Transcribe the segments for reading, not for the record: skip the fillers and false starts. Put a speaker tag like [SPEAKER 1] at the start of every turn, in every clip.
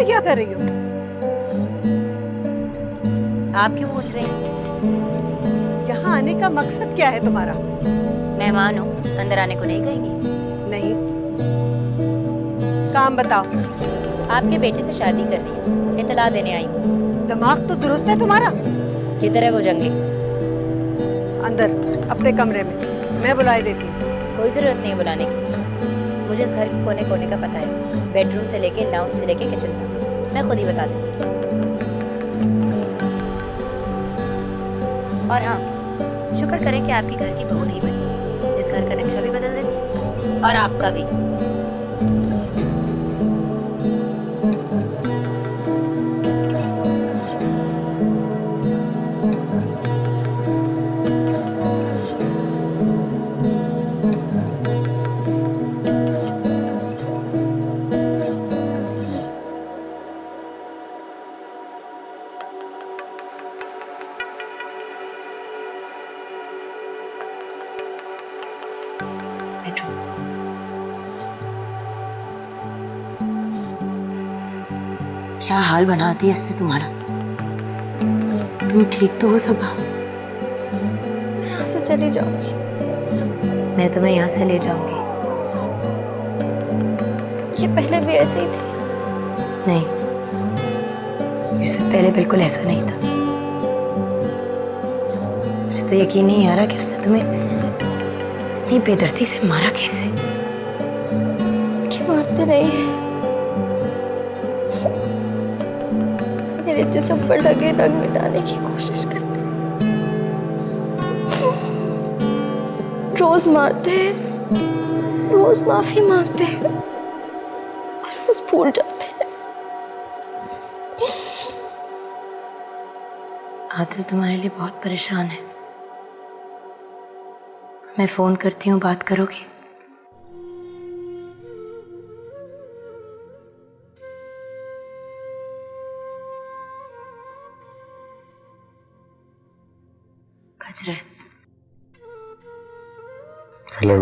[SPEAKER 1] क्या कर रही हो?
[SPEAKER 2] आप क्यों पूछ रही हैं?
[SPEAKER 1] यहाँ आने का मकसद क्या है तुम्हारा?
[SPEAKER 2] मेहमान हो, अंदर आने को नहीं कहेंगी?
[SPEAKER 1] नहीं, काम बताओ।
[SPEAKER 2] आपके बेटे से शादी करनी है, इतला देने आई हूँ।
[SPEAKER 1] दिमाग तो दुरुस्त है तुम्हारा?
[SPEAKER 2] किधर है वो जंगली?
[SPEAKER 1] अंदर अपने कमरे में, मैं बुलाए देती हूँ।
[SPEAKER 2] कोई जरूरत नहीं है बुलाने की, मुझे इस घर के कोने कोने का पता है, बेडरूम से लेके लाउंज से लेके किचन तक मैं खुद ही बता देती हूँ। और हाँ, शुक्र करें कि आपकी घर की बहू नहीं बनी, इस घर का नक्शा भी बदल देती और आपका भी। क्या हाल बना दिया इससे तुम्हारा? तुम ठीक तो हो सबा?
[SPEAKER 3] यहाँ से चली जाऊंगी।
[SPEAKER 2] मैं तुम्हें यहाँ से ले जाऊंगी।
[SPEAKER 3] ये पहले भी ऐसे ही थे।
[SPEAKER 2] नहीं, इससे पहले बिल्कुल ऐसा नहीं था। मुझे तो यकीन नहीं आ रहा कि उसने तुम्हें इतनी बेदर्दी से मारा कैसे।
[SPEAKER 3] कि मारते नहीं हैं। मेरे जिस्म पर लगे रंग मिटाने की कोशिश करते हैं। रोज मारते हैं, रोज माफी मांगते हैं, रोज भूल जाते हैं।
[SPEAKER 2] आदिल तुम्हारे लिए बहुत परेशान है। मैं फोन करती हूँ, बात करोगे? बज रहा है।
[SPEAKER 4] हेलो।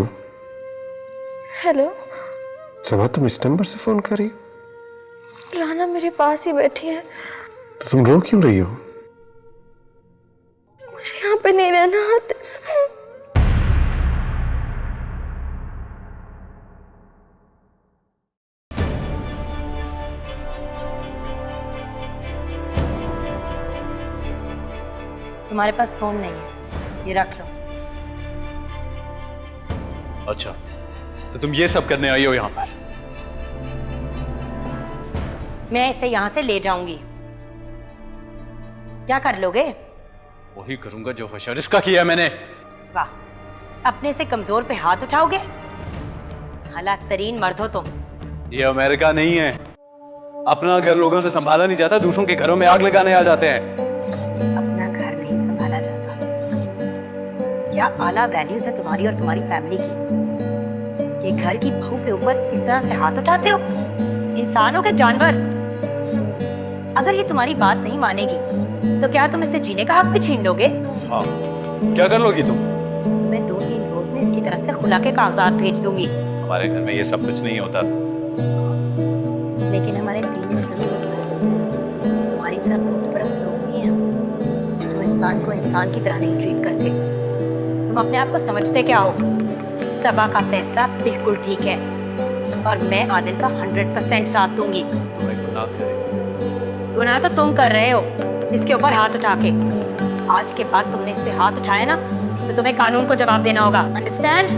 [SPEAKER 3] हेलो।
[SPEAKER 4] सबा, तुम इस नंबर से फोन कर रही हो?
[SPEAKER 3] राना मेरे पास ही बैठी है।
[SPEAKER 4] तो तुम रो क्यों रही हो?
[SPEAKER 3] मुझे यहाँ पे नहीं रहना आता।
[SPEAKER 2] तुम्हारे पास फोन नहीं है, ये रख लो।
[SPEAKER 5] अच्छा, तो तुम ये सब करने आई हो यहाँ पर?
[SPEAKER 2] मैं इसे यहाँ से ले जाऊंगी। क्या कर लोगे?
[SPEAKER 5] वही करूंगा जो हशर इसका किया मैंने।
[SPEAKER 2] वाह, अपने से कमजोर पे हाथ उठाओगे? हालात तरीन मर्द हो तुम।
[SPEAKER 5] ये अमेरिका नहीं है। अपना घर लोगों से संभाला नहीं जाता, दूसरों के घरों में आग लगाने आ जाते हैं।
[SPEAKER 2] अपना घर नहीं संभाला जाता। क्या आला वैल्यूज है तुम्हारी और तुम्हारी फैमिली की कि घर की बहू के ऊपर इस तरह से हाथ उठाते हो? इंसानों के जानवर। अगर ये तुम्हारी बात नहीं मानेगी तो क्या तुम इससे जीने का हक भी छीन लोगे?
[SPEAKER 5] हाँ, क्या कर लोगी तुम?
[SPEAKER 2] मैं 2-3 रोज में इसकी तरफ से खुला के कागजात भेज दूंगी।
[SPEAKER 5] हमारे घर में ये सब कुछ नहीं होता।
[SPEAKER 2] लेकिन हमारे दीन में जरूर होता है। तुम्हारी तरह बहुत परस्त लोग नहीं हैं जो इंसान को इंसान की तरह नहीं ट्रीट करते। तुम अपने आप को समझते क्या हो? सबा का फैसला बिल्कुल ठीक है और मैं आदिल का 100% साथ दूंगी।
[SPEAKER 5] तुम्हें गुनाह करे।
[SPEAKER 2] गुनाह तो तुम कर रहे हो इसके ऊपर हाथ उठा के। आज के बाद तुमने इस पे हाथ उठाया ना तो तुम्हें कानून को जवाब देना होगा। अंडरस्टैंड?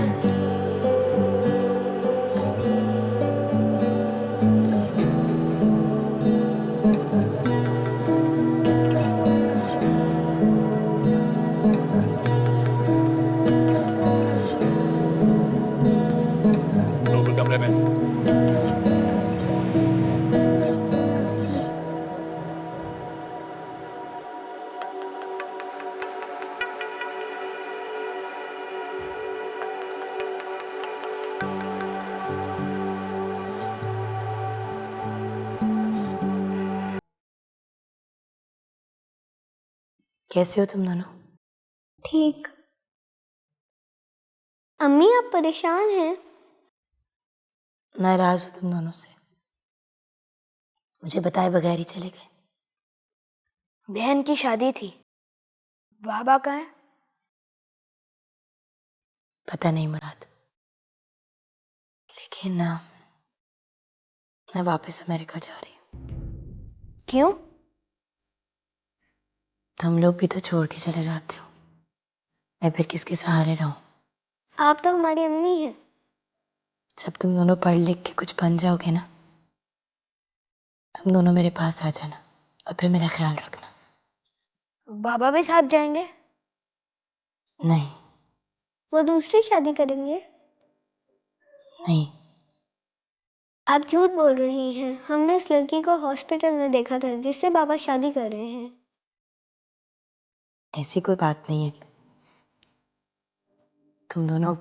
[SPEAKER 5] लोग कमरे में।
[SPEAKER 2] कैसे हो तुम दोनों?
[SPEAKER 3] ठीक। अम्मी आप परेशान हैं?
[SPEAKER 2] नाराज हो तुम दोनों से? मुझे बताए बगैर ही चले गए।
[SPEAKER 3] बहन की शादी थी। बाबा कहाँ है?
[SPEAKER 2] पता नहीं मुराद, लेकिन मैं वापस अमेरिका जा रही हूँ।
[SPEAKER 3] क्यों?
[SPEAKER 2] तुम लोग भी तो छोड़ के चले जाते हो, मैं फिर किसके सहारे रहूं?
[SPEAKER 3] आप तो हमारी अम्मी हैं।
[SPEAKER 2] जब तुम दोनों पढ़ लिख के कुछ बन जाओगे ना, तुम दोनों मेरे पास आ जाना और फिर मेरा ख्याल रखना।
[SPEAKER 3] बाबा भी साथ जाएंगे?
[SPEAKER 2] नहीं
[SPEAKER 3] वो दूसरी शादी करेंगे?
[SPEAKER 2] नहीं,
[SPEAKER 3] आप झूठ बोल रही हैं। हमने उस लड़की को हॉस्पिटल में देखा था जिससे बाबा शादी कर रहे हैं।
[SPEAKER 2] ऐसी कोई बात नहीं है। तुम दोनों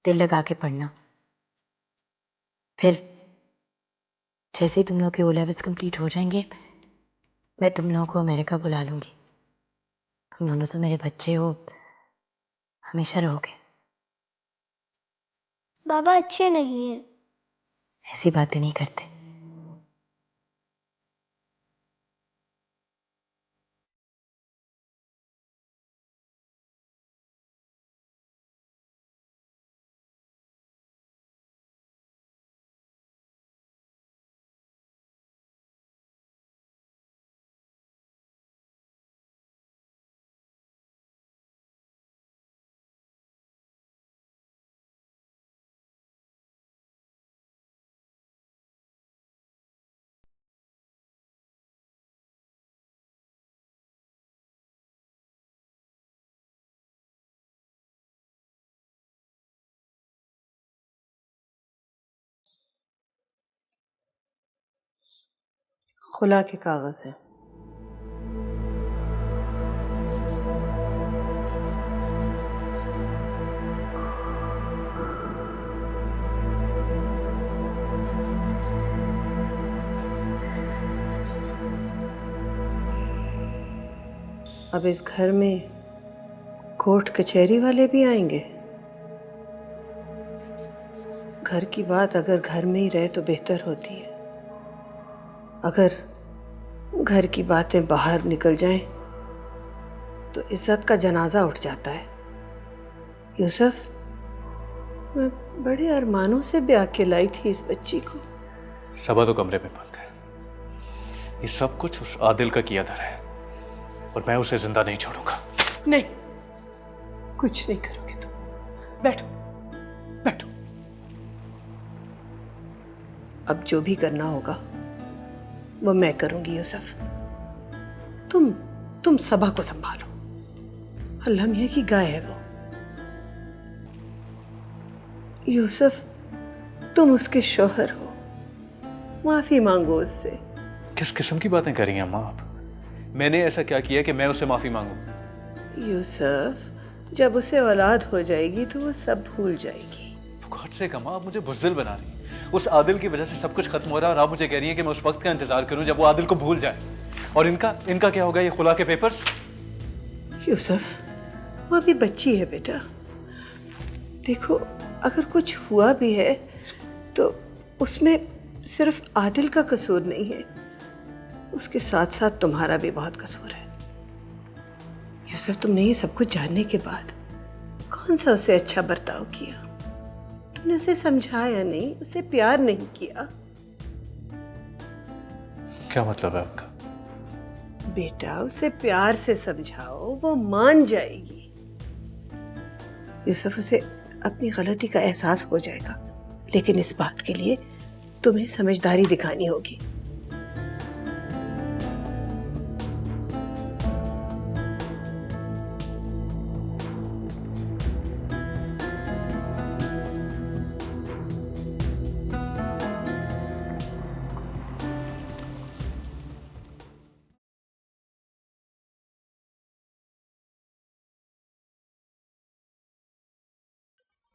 [SPEAKER 2] दिल लगा के पढ़ना, फिर जैसे ही तुम लोग के ओ लेवल्स कंप्लीट हो जाएंगे, मैं तुम लोगों को अमेरिका बुला लूंगी। तुम दोनों तो मेरे बच्चे हो, हमेशा रहोगे।
[SPEAKER 3] बाबा अच्छे नहीं हैं।
[SPEAKER 2] ऐसी बातें नहीं करते।
[SPEAKER 1] खुला के कागज है। अब इस घर में कोर्ट कचहरी वाले भी आएंगे। घर की बात अगर घर में ही रहे तो बेहतर होती है। अगर घर की बातें बाहर निकल जाएं तो इज्जत का जनाजा उठ जाता है। यूसुफ, मैं बड़े अरमानों से ब्याह के लाई थी इस बच्ची को।
[SPEAKER 5] सबा तो कमरे में बंद है। ये सब कुछ उस आदिल का किया धरा है और मैं उसे जिंदा नहीं छोड़ूंगा।
[SPEAKER 1] नहीं, कुछ नहीं करोगे तुम। बैठो बैठो। अब जो भी करना होगा वो मैं करूंगी यूसुफ। तुम सबा को संभालो। अल्लाह मियां की गाय है वो। यूसुफ, तुम उसके शौहर हो, माफी मांगो उससे।
[SPEAKER 5] किस किस्म की बातें कर रही हैं अम्मा आप? मैंने ऐसा क्या किया कि मैं उससे माफी मांगू?
[SPEAKER 1] यूसुफ, जब उसे औलाद हो जाएगी तो वो सब भूल जाएगी।
[SPEAKER 5] फुकट से कमा, आप मुझे बुज़दिल बना रही हैं। उस आदिल की वजह से सब कुछ खत्म हो रहा है और आप मुझे कह रही हैं कि मैं उस वक्त का इंतजार करूं जब वो आदिल को भूल जाए। और इनका क्या होगा? ये खुला के पेपर्स?
[SPEAKER 1] यूसुफ, वो अभी बच्ची है बेटा। देखो, अगर कुछ हुआ भी है तो उसमें सिर्फ आदिल का कसूर नहीं है, उसके साथ साथ तुम्हारा भी बहुत कसूर है। यूसुफ, तुमने ये सब कुछ जानने के बाद कौन सा उसे अच्छा बर्ताव किया? तुमने उसे समझाया नहीं, उसे प्यार नहीं किया।
[SPEAKER 5] क्या मतलब है आपका?
[SPEAKER 1] बेटा, उसे प्यार से समझाओ, वो मान जाएगी। यूसुफ, उसे अपनी गलती का एहसास हो जाएगा, लेकिन इस बात के लिए तुम्हें समझदारी दिखानी होगी।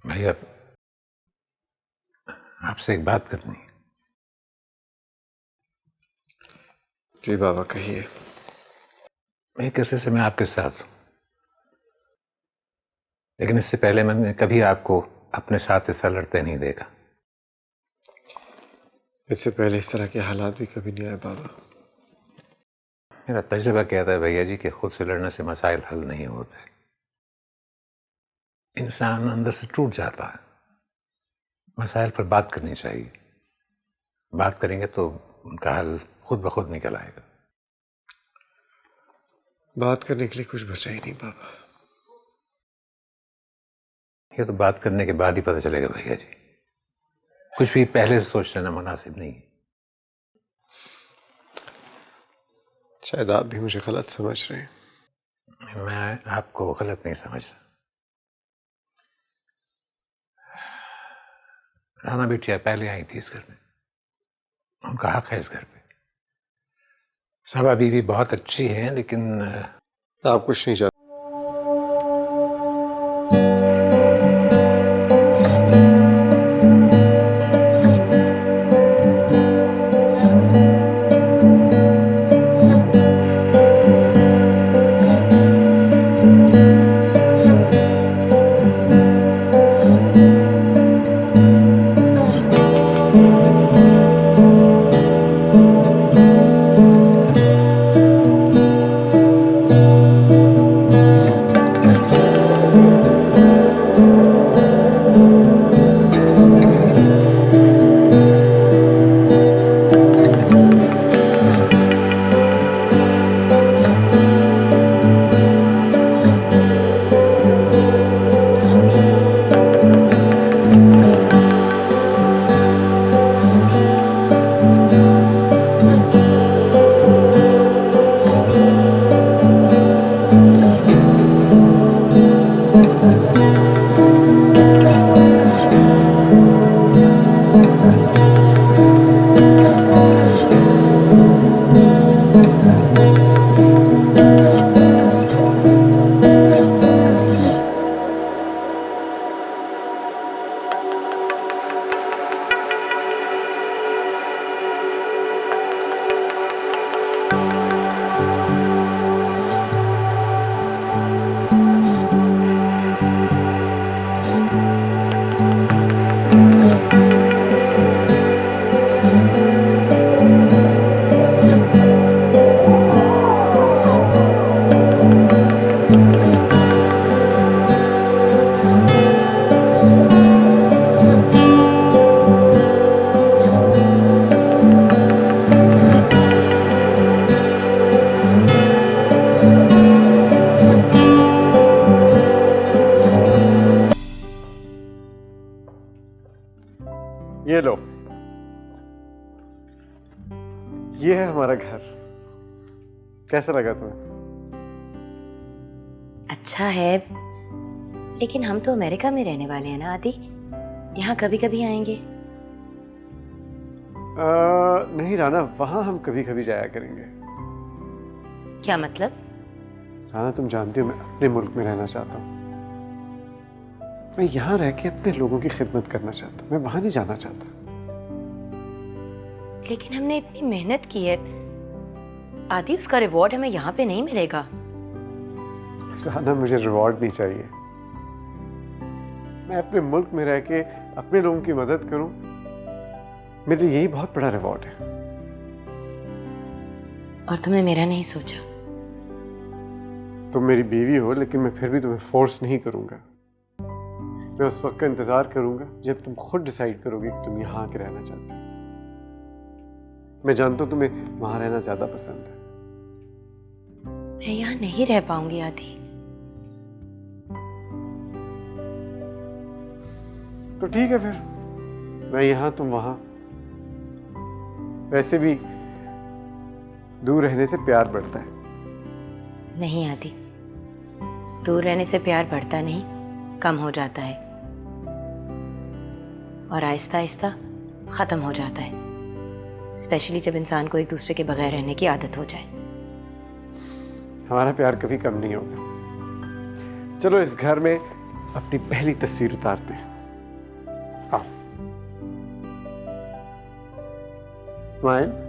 [SPEAKER 6] भैया, आपसे एक बात करनी है।
[SPEAKER 4] जी बाबा, कहिए।
[SPEAKER 6] एक अरसे से मैं आपके साथ हूं, लेकिन इससे पहले मैंने कभी आपको अपने साथ ऐसा लड़ते नहीं देखा।
[SPEAKER 4] इससे पहले इस तरह के हालात भी कभी नहीं आए बाबा।
[SPEAKER 6] मेरा तजुर्बा कहता है भैया जी कि खुद से लड़ने से मसाइल हल नहीं होते। इंसान अंदर से टूट जाता है। मसाइल पर बात करनी चाहिए। बात करेंगे तो उनका हल खुद ब खुद निकल आएगा।
[SPEAKER 4] बात करने के लिए कुछ बचा ही नहीं बाबा।
[SPEAKER 6] ये तो बात करने के बाद ही पता चलेगा भैया जी। कुछ भी पहले से सोच लेना मुनासिब नहीं है।
[SPEAKER 4] शायद आप भी मुझे गलत समझ रहे हैं।
[SPEAKER 6] मैं आपको गलत नहीं समझ रहा। राना बिटिया पहले आई थी इस घर में, उनका हक है इस घर पे। सबा बीवी बहुत अच्छी है लेकिन
[SPEAKER 4] आप कुछ नहीं जानते। ये लो, ये है हमारा घर। कैसा लगा तुम्हें?
[SPEAKER 2] अच्छा है, लेकिन हम तो अमेरिका में रहने वाले हैं ना आदि। यहाँ कभी कभी आएंगे।
[SPEAKER 4] नहीं राना, वहां हम कभी कभी जाया करेंगे।
[SPEAKER 2] क्या मतलब?
[SPEAKER 4] राना तुम जानती हो मैं अपने मुल्क में रहना चाहता हूँ। मैं यहाँ रह के अपने लोगों की खिदमत करना चाहता हूँ। मैं वहां नहीं जाना चाहता।
[SPEAKER 2] लेकिन हमने इतनी मेहनत की है आदि, उसका रिवॉर्ड हमें यहाँ पे नहीं मिलेगा।
[SPEAKER 4] राना मुझे रिवॉर्ड नहीं चाहिए। मैं अपने मुल्क में रह के अपने लोगों की मदद करूं, मेरे लिए यही बहुत बड़ा रिवॉर्ड है।
[SPEAKER 2] और तुमने मेरा नहीं सोचा?
[SPEAKER 4] तुम मेरी बीवी हो, लेकिन मैं फिर भी तुम्हें फोर्स नहीं करूंगा। मैं उस वक्त का इंतजार करूंगा जब तुम खुद डिसाइड करोगे कि तुम यहाँ आके रहना चाहते हो। मैं जानता हूं तुम्हें वहां रहना ज्यादा पसंद है।
[SPEAKER 2] मैं यहाँ नहीं रह पाऊंगी आदि।
[SPEAKER 4] तो ठीक है, फिर मैं यहाँ तुम वहां। वैसे भी दूर रहने से प्यार बढ़ता है।
[SPEAKER 2] नहीं आदि, दूर रहने से प्यार बढ़ता नहीं, कम हो जाता है और आहिस्ता आहिस्ता खत्म हो जाता है, स्पेशली जब इंसान को एक दूसरे के बगैर रहने की आदत हो जाए।
[SPEAKER 4] हमारा प्यार कभी कम नहीं होगा। चलो इस घर में अपनी पहली तस्वीर उतारते हैं। आओ। स्माइल।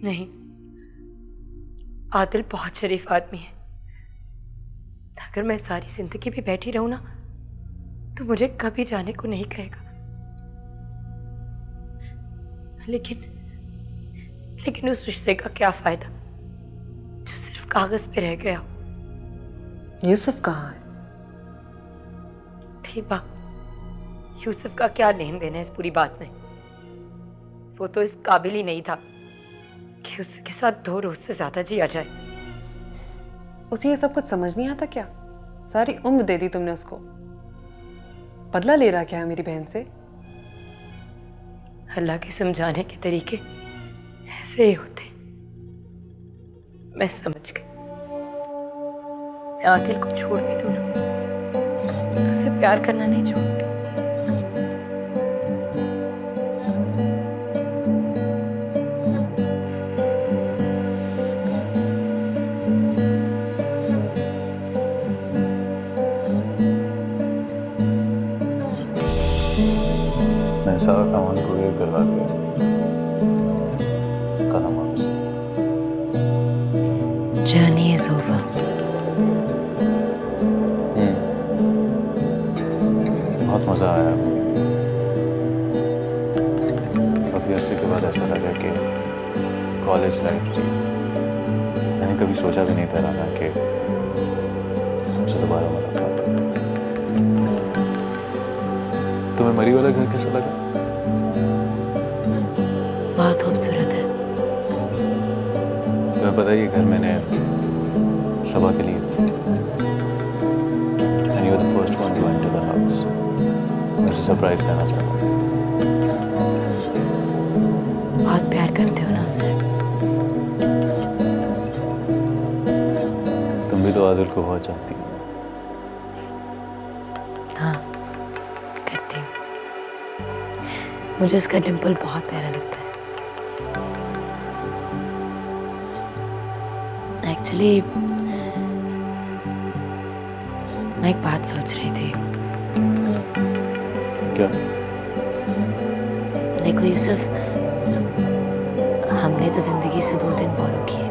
[SPEAKER 2] नहीं, आदिल बहुत शरीफ आदमी है। अगर मैं सारी जिंदगी भी बैठी रहूं ना तो मुझे कभी जाने को नहीं कहेगा। लेकिन उस रिश्ते का क्या फायदा जो सिर्फ कागज पे रह गया।
[SPEAKER 7] यूसुफ कहाँ है?
[SPEAKER 2] थीबा, यूसुफ का क्या लेन देन है इस पूरी बात में? वो तो इस काबिल ही नहीं था कि उसके साथ 2 रोज से ज्यादा जिया जाए।
[SPEAKER 7] उसे ये सब कुछ समझ नहीं आता क्या? सारी उम्र दे दी तुमने उसको। बदला ले रहा क्या है मेरी बहन से?
[SPEAKER 2] अल्लाह के समझाने के तरीके ऐसे ही होते। मैं समझ गई। मैं आदिल को छोड़ भी दूं ना तो उसे प्यार करना नहीं छोड़ूंगी।
[SPEAKER 5] मैंने सारा सामान कुरियर करवा दिया। कल हम वापस
[SPEAKER 2] जर्नी इज ओवर।
[SPEAKER 5] बहुत मजा आया। काफी अरसे के बाद ऐसा लगा कि कॉलेज लाइफ थी। मैंने कभी सोचा भी नहीं था राना कि तुमसे दोबारा मुलाकात हो। तुम्हें मरी वाला घर कैसा लगा?
[SPEAKER 2] बहुत खूबसूरत है।
[SPEAKER 5] तुम्हें पता है ये घर मैंने सबा के लिए and you're the first one to enter the house. मैं उसे सरप्राइज करना चाहता हूँ।
[SPEAKER 2] बहुत प्यार करते हो ना उससे?
[SPEAKER 5] तुम भी तो आदिल को बहुत चाहती हो।
[SPEAKER 2] हाँ, करती हूँ। मुझे उसका डिम्पल बहुत प्यारा लगता है। एक्चुअली मैं एक बात सोच रही थी।
[SPEAKER 5] क्या?
[SPEAKER 2] देखो यूसुफ, हमने तो जिंदगी से 2 दिन बोरो किए,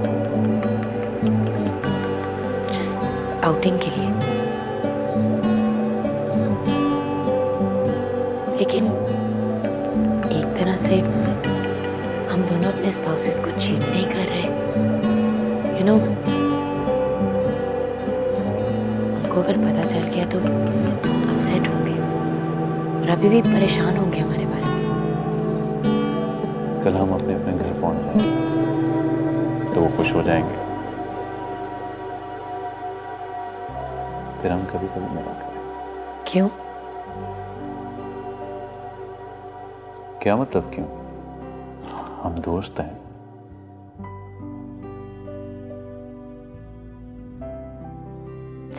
[SPEAKER 2] जस्ट आउटिंग के लिए। लेकिन एक तरह से हम दोनों अपने स्पाउसेस को चीट नहीं कर रहे। यू नो, उनको अगर पता चल गया तो अपसेट होंगे और अभी भी परेशान होंगे हमारे बारे में।
[SPEAKER 5] कल हम अपने अपने घर पहुंच जाएंगे तो वो खुश हो जाएंगे। फिर हम कभी कभी मिला करें।
[SPEAKER 2] क्यों?
[SPEAKER 5] क्या मतलब क्यों? हम दोस्त हैं।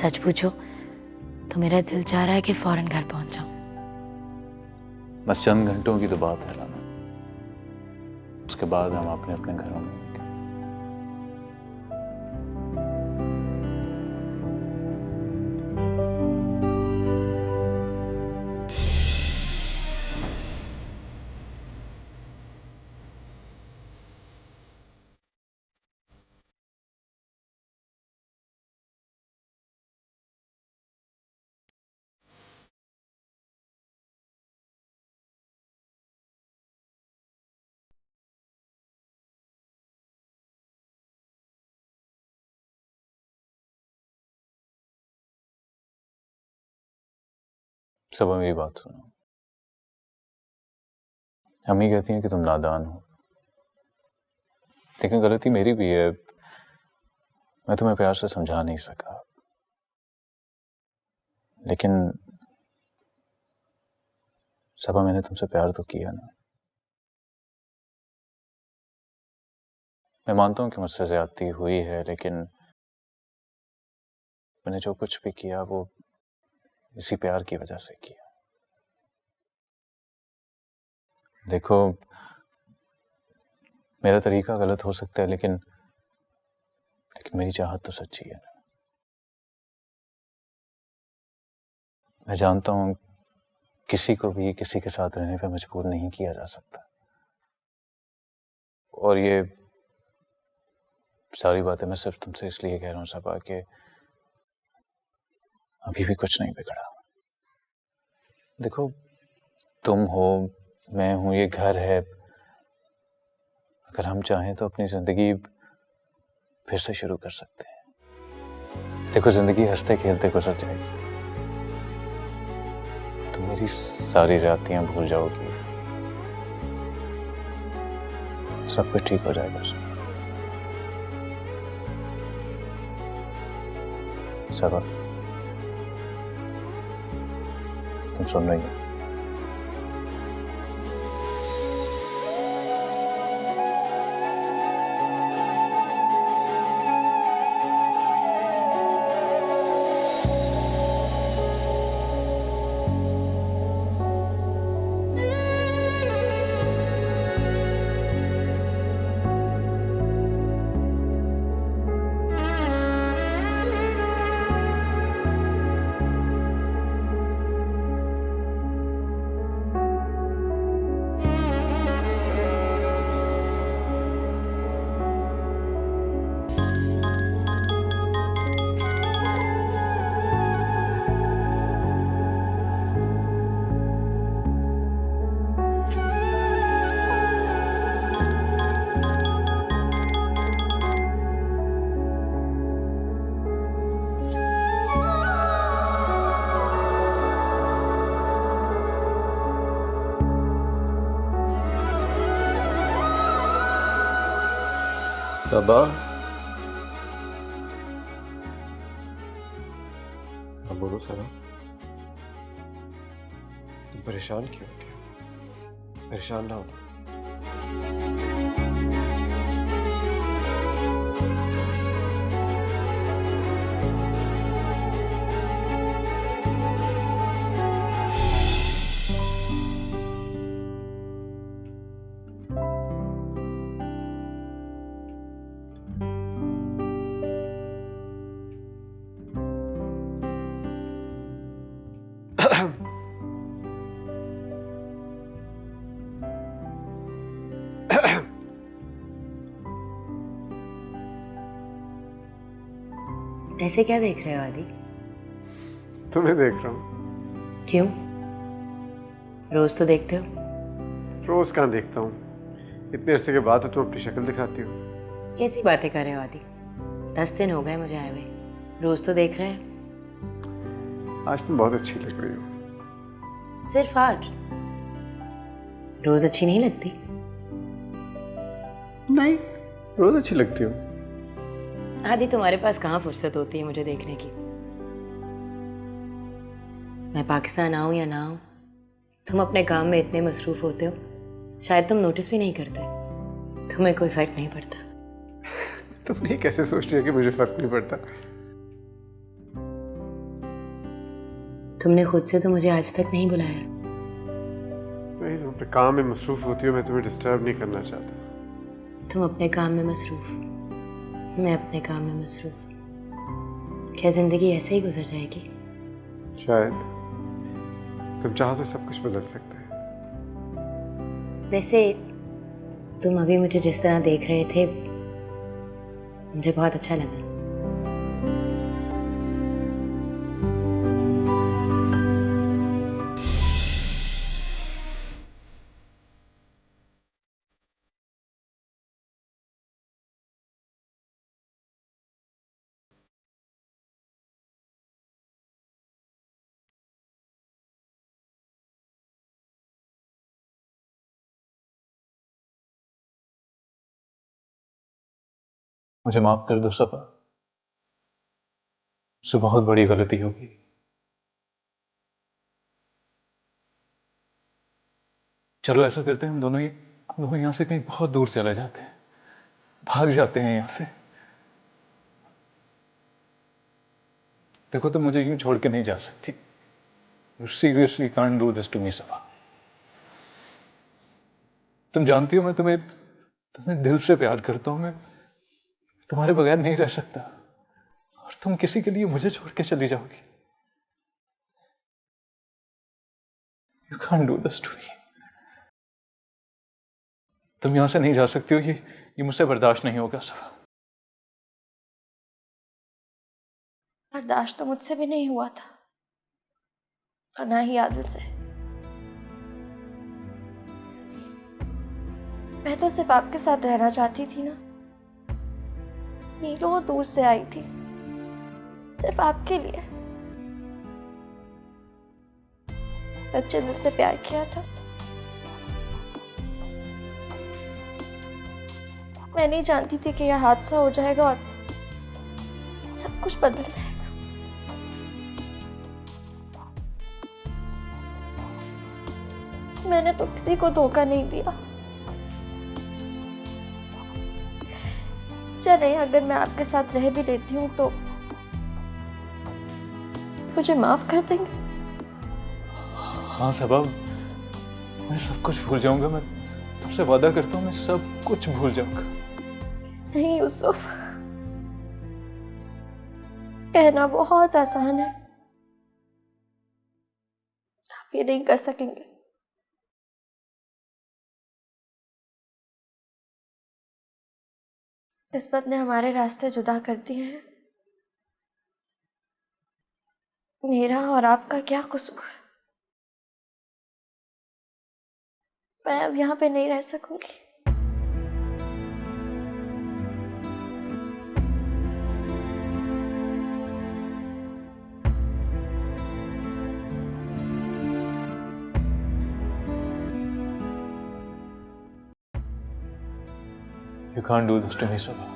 [SPEAKER 2] सच पूछो तो मेरा दिल चाह रहा है कि फौरन घर पहुंच जाऊं।
[SPEAKER 5] बस चंद घंटों की तो बात है राना। उसके बाद हम अपने अपने घरों में होंगे। सब मेरी बात सुनो। अम्मी कहती हैं कि तुम नादान हो, लेकिन गलती मेरी भी है। मैं तुम्हें प्यार से समझा नहीं सका। लेकिन सबा, मैंने तुमसे प्यार तो किया ना। मैं मानता हूं कि मुझसे ज्यादती हुई है, लेकिन मैंने जो कुछ भी किया वो इसी प्यार की वजह से किया। देखो, मेरा तरीका गलत हो सकता है, लेकिन मेरी चाहत तो सच्ची है ना। मैं जानता हूं किसी को भी किसी के साथ रहने पे मजबूर नहीं किया जा सकता, और ये सारी बातें मैं सिर्फ तुमसे इसलिए कह रहा हूँ सबा कि अभी भी कुछ नहीं बिगड़ा। देखो, तुम हो, मैं हूं, ये घर है। अगर हम चाहें तो अपनी जिंदगी फिर से शुरू कर सकते हैं। देखो, जिंदगी हंसते खेलते गुजर जाएगी। तुम मेरी सारी जातियां भूल जाओगी, सब कुछ ठीक हो जाएगा। सबा, तुम सुन रही हो?
[SPEAKER 4] सबा, अब बोलो सबा, तुम परेशान क्यों होती हो? परेशान ना होना।
[SPEAKER 2] ऐसे क्या देख रहे हो आदि?
[SPEAKER 4] तुम्हें देख रहा हूँ।
[SPEAKER 2] क्यों? रोज तो देखते हो।
[SPEAKER 4] रोज कहाँ देखता हूँ? इतने अरसे के बाद तो तुम अपनी शक्ल दिखाती हो।
[SPEAKER 2] कैसी बातें कर रहे हो आदि? 10 दिन हो गए मुझे आए हुए, रोज तो देख रहे हैं।
[SPEAKER 4] आज तुम बहुत अच्छी लग रही हो।
[SPEAKER 2] सिर्फ आज? रोज अच्छी नहीं लगती?
[SPEAKER 4] नहीं, रोज अच्छी लगती हो।
[SPEAKER 2] आदि, तुम्हारे पास कहाँ फुर्सत होती है मुझे देखने की? मैं पाकिस्तान आऊं या ना आऊं, तुम अपने काम में इतने मसरूफ होते हो, शायद तुम नोटिस भी नहीं करते। तुम्हें कोई फर्क नहीं पड़ता।
[SPEAKER 4] तुमने कैसे सोच लिया कि मुझे फर्क नहीं पड़ता?
[SPEAKER 2] तुमने खुद से तो मुझे आज तक नहीं बुलाया।
[SPEAKER 4] नहीं, तुम अपने काम में मसरूफ होती हो, मैं तुम्हें डिस्टर्ब नहीं करना चाहता।
[SPEAKER 2] तुम अपने काम में मसरूफ, मैं अपने काम में मसरूफ। क्या जिंदगी ऐसे ही गुजर जाएगी?
[SPEAKER 4] शायद। तुम चाहो तो सब कुछ बदल सकते हैं।
[SPEAKER 2] वैसे तुम अभी मुझे जिस तरह देख रहे थे, मुझे बहुत अच्छा लगा।
[SPEAKER 5] मुझे माफ कर दो सबा, मुझसे बहुत बड़ी गलती होगी। चलो ऐसा करते हैं, हम दोनों यहाँ से कहीं बहुत दूर चले जाते हैं, भाग जाते हैं यहाँ से। देखो, तुम मुझे यूं छोड़ के नहीं जा सकती। You seriously can't do this to me, सबा। तुम जानती हो मैं तुम्हें दिल से प्यार करता हूं। मैं तुम्हारे बगैर नहीं रह सकता, और तुम किसी के लिए मुझे छोड़ के चली जाओगी। You can't do this to me। तुम यहां से नहीं जा सकती हो, ये मुझसे बर्दाश्त नहीं होगा सबा।
[SPEAKER 8] बर्दाश्त तो मुझसे भी नहीं हुआ था, और ना ही आदिल से। मैं तो सिर्फ आपके साथ रहना चाहती थी ना। नीलू दूर से आई थी सिर्फ आपके लिए। सच्चे दिल से प्यार किया था। मैं नहीं जानती थी कि यह हादसा हो जाएगा और सब कुछ बदल जाएगा। मैंने तो किसी को धोखा नहीं दिया। चले, अगर मैं आपके साथ रह भी लेती हूँ तो मुझे माफ कर देंगे?
[SPEAKER 5] हाँ सबा, मैं सब कुछ भूल जाऊंगा। मैं तुमसे वादा करता हूँ, मैं सब कुछ भूल जाऊंगा।
[SPEAKER 8] नहीं यूसुफ, कहना बहुत आसान है, आप ये नहीं कर सकेंगे। किस्मत ने हमारे रास्ते जुदा कर दिए हैं। मेरा और आपका क्या कसूर? मैं अब यहाँ पे नहीं रह सकूंगी।
[SPEAKER 5] You can't do this to me, Sabha.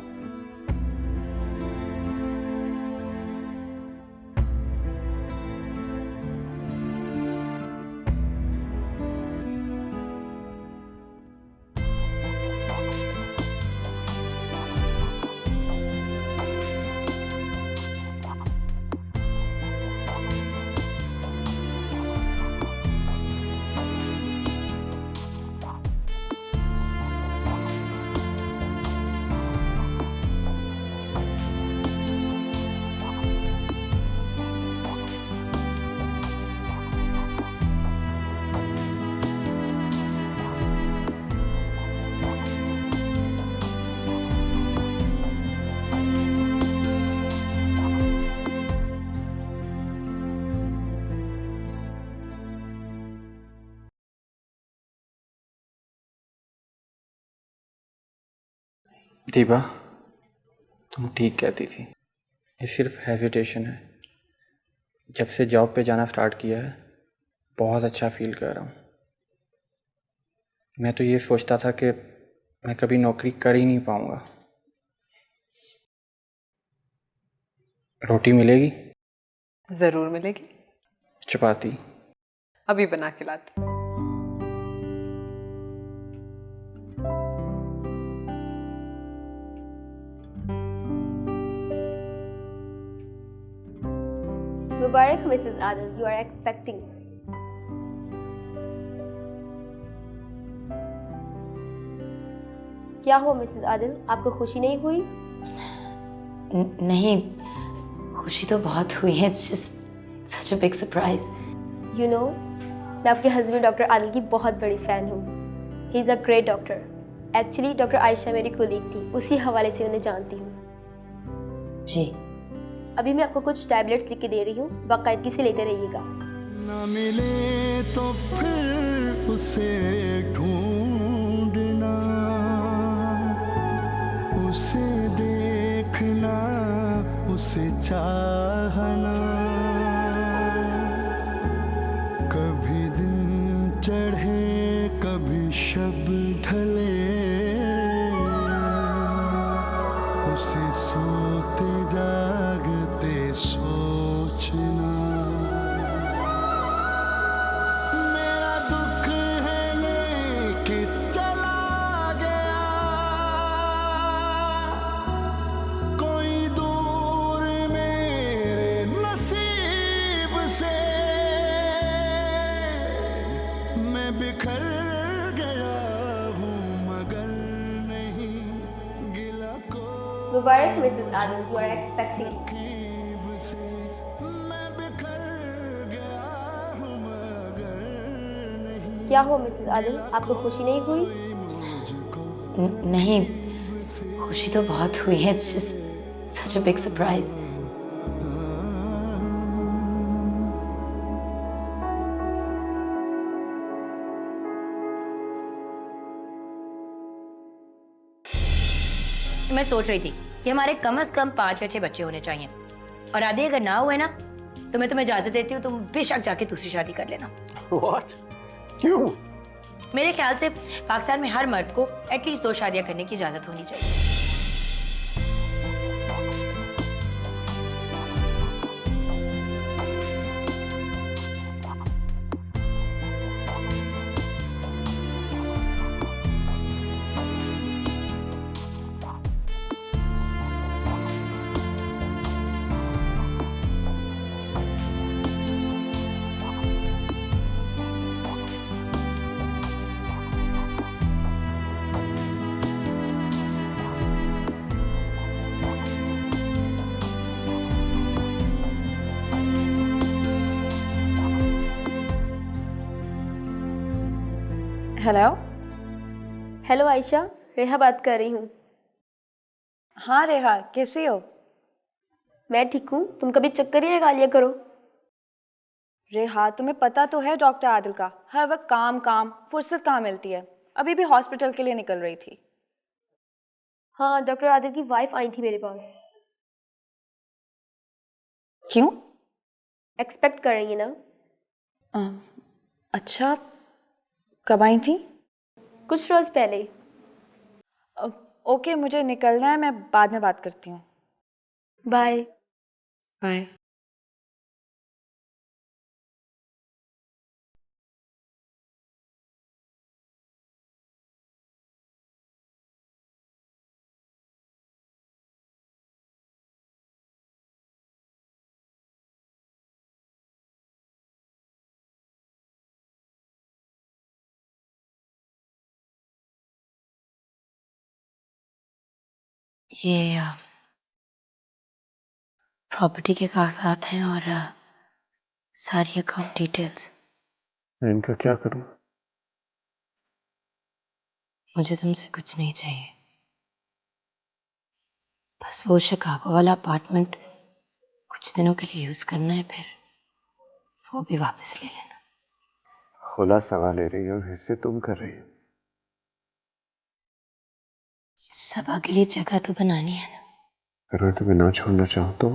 [SPEAKER 9] Deepa, तुम ठीक कहती थी, ये सिर्फ हेजिटेशन है। जब से जॉब पे जाना स्टार्ट किया है बहुत अच्छा फील कर रहा हूँ। मैं तो ये सोचता था कि मैं कभी नौकरी कर ही नहीं पाऊँगा। रोटी मिलेगी?
[SPEAKER 7] जरूर मिलेगी।
[SPEAKER 9] चपाती?
[SPEAKER 7] अभी बना के लाती।
[SPEAKER 10] मुबारक Mrs Adil, you are expecting. क्या हो मिसेस आदिल, आपको खुशी नहीं हुई?
[SPEAKER 2] नहीं, खुशी तो बहुत हुई है। It's just such a big surprise.
[SPEAKER 10] You know, मैं आपके हस्बैंड डॉक्टर आदिल की बहुत बड़ी फ़ैन हूँ। He is a great doctor. Actually doctor Ayesha मेरी कोलीग थी, उसी हवाले से उन्हें जानती हूँ।
[SPEAKER 2] जी।
[SPEAKER 10] अभी मैं आपको कुछ टैबलेट्स लिख के दे रही हूँ, बाकायदगी से लेते रहिएगा।
[SPEAKER 11] न मिले तो फिर उसे ढूंढना, उसे देखना, उसे चाहना। कभी दिन चढ़े कभी शब ढले, उसे सोते जागते सोचना। मेरा दुख है ये कि चला गया कोई दूर मेरे नसीब से। मैं बिखर गया हूँ मगर नहीं गिला को।
[SPEAKER 10] मुबारक Mrs Adil, you are expecting. क्या हो मिसेस आदिल, आपको खुशी नहीं हुई?
[SPEAKER 2] नहीं, खुशी तो बहुत हुई है। It's just such a big surprise. मैं सोच रही थी कि हमारे कम से कम 5 या 6 बच्चे होने चाहिए, और आदि अगर ना हुए ना तो मैं तुम्हें इजाजत देती हूँ, तुम बेशक जाके दूसरी शादी कर लेना।
[SPEAKER 4] What? क्यों?
[SPEAKER 2] मेरे ख्याल से पाकिस्तान में हर मर्द को एटलीस्ट 2 शादियां करने की इजाजत होनी चाहिए।
[SPEAKER 8] हेलो।
[SPEAKER 10] हेलो आयशा, रेहा बात कर रही हूँ।
[SPEAKER 8] हाँ रेहा, कैसी हो?
[SPEAKER 10] मैं ठीक हूँ, तुम कभी चक्कर ही लगा लिया करो।
[SPEAKER 8] रेहा, तुम्हें पता तो है डॉक्टर आदिल का हर वक्त काम काम, फुर्सत कहाँ मिलती है। अभी भी हॉस्पिटल के लिए निकल रही थी।
[SPEAKER 10] हाँ, डॉक्टर आदिल की वाइफ आई थी मेरे पास।
[SPEAKER 8] क्यों?
[SPEAKER 10] एक्सपेक्ट कर रही है ना।
[SPEAKER 8] अच्छा, कब आई थी?
[SPEAKER 10] कुछ रोज पहले।
[SPEAKER 8] ओके, मुझे निकलना है, मैं बाद में बात करती हूँ।
[SPEAKER 10] बाय।
[SPEAKER 8] बाय।
[SPEAKER 2] ये प्रॉपर्टी के कागजात हैं और सारी अकाउंट डिटेल्स।
[SPEAKER 4] मैं इनका क्या करूं?
[SPEAKER 2] मुझे तुमसे कुछ नहीं चाहिए, बस वो शिकागो वाला अपार्टमेंट कुछ दिनों के लिए यूज करना है, फिर वो भी वापस ले लेना।
[SPEAKER 4] खुलासा ले रही हो, हिस्से तुम कर रही हो।
[SPEAKER 2] सभा के लिए जगह तो बनानी है ना।
[SPEAKER 4] अगर मैं तुम्हें ना छोड़ना चाहूं तो?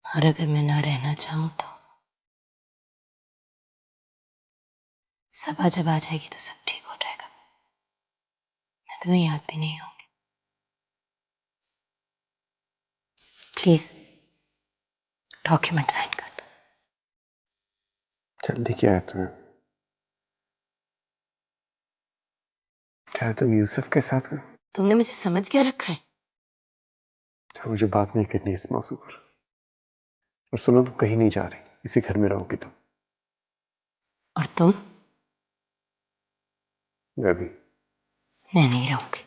[SPEAKER 2] और अगर मैं ना रहना चाहूं तो? सभा जब आ जाएगी तो सब ठीक हो जाएगा। मैं तुम्हें याद भी नहीं होंगी। प्लीज डॉक्यूमेंट साइन कर दो।
[SPEAKER 4] जल्दी क्या है तुम्हें? क्या है तुम यूसुफ के साथ हो?
[SPEAKER 2] तुमने मुझे समझ क्या रखा है?
[SPEAKER 4] तो मुझे बात नहीं करनी इस मौजू पर। और सुनो, तुम कहीं नहीं जा रही, इसी घर में रहोगी तुम।
[SPEAKER 2] और तुम?
[SPEAKER 4] मैं भी।
[SPEAKER 2] मैं नहीं रहूंगी।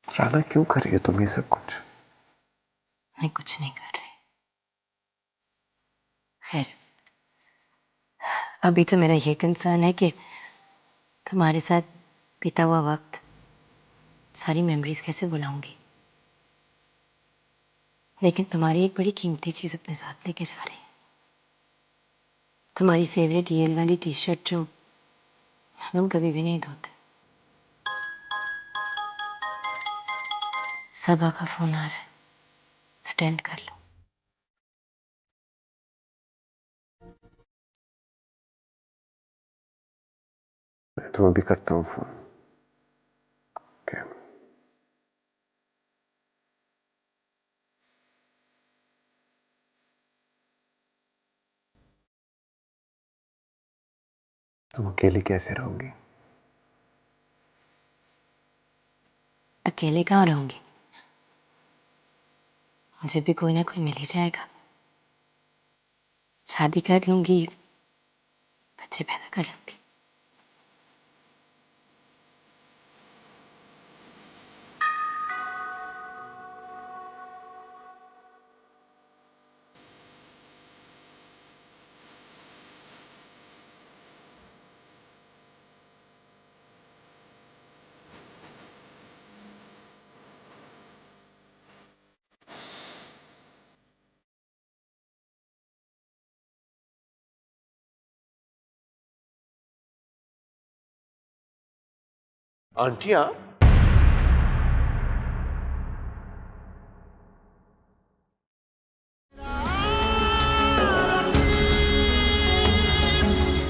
[SPEAKER 4] राना, क्यों कर रही हो तुम ये सब कुछ?
[SPEAKER 2] मैं कुछ नहीं कर रही। खैर, अभी तो मेरा ये कंसर्न है कि तुम्हारे साथ बीता हुआ वक्त, सारी मेमोरीज कैसे भुलाऊंगी। लेकिन तुम्हारी एक बड़ी कीमती चीज अपने साथ लेके जा रही है। तुम्हारी फेवरेट येल वाली टी शर्ट जो तुम कभी भी नहीं धोते। सबा का फोन आ रहा है, अटेंड कर लो।
[SPEAKER 4] मैं तुम्हें अभी करता हूँ फोन। ओके। तुम अकेली कैसे रहोगी?
[SPEAKER 2] अकेले कहाँ रहूंगी? मुझे भी कोई ना कोई मिल ही जाएगा। शादी कर लूंगी, बच्चे पैदा कर लूंगी।
[SPEAKER 12] आंटियाँ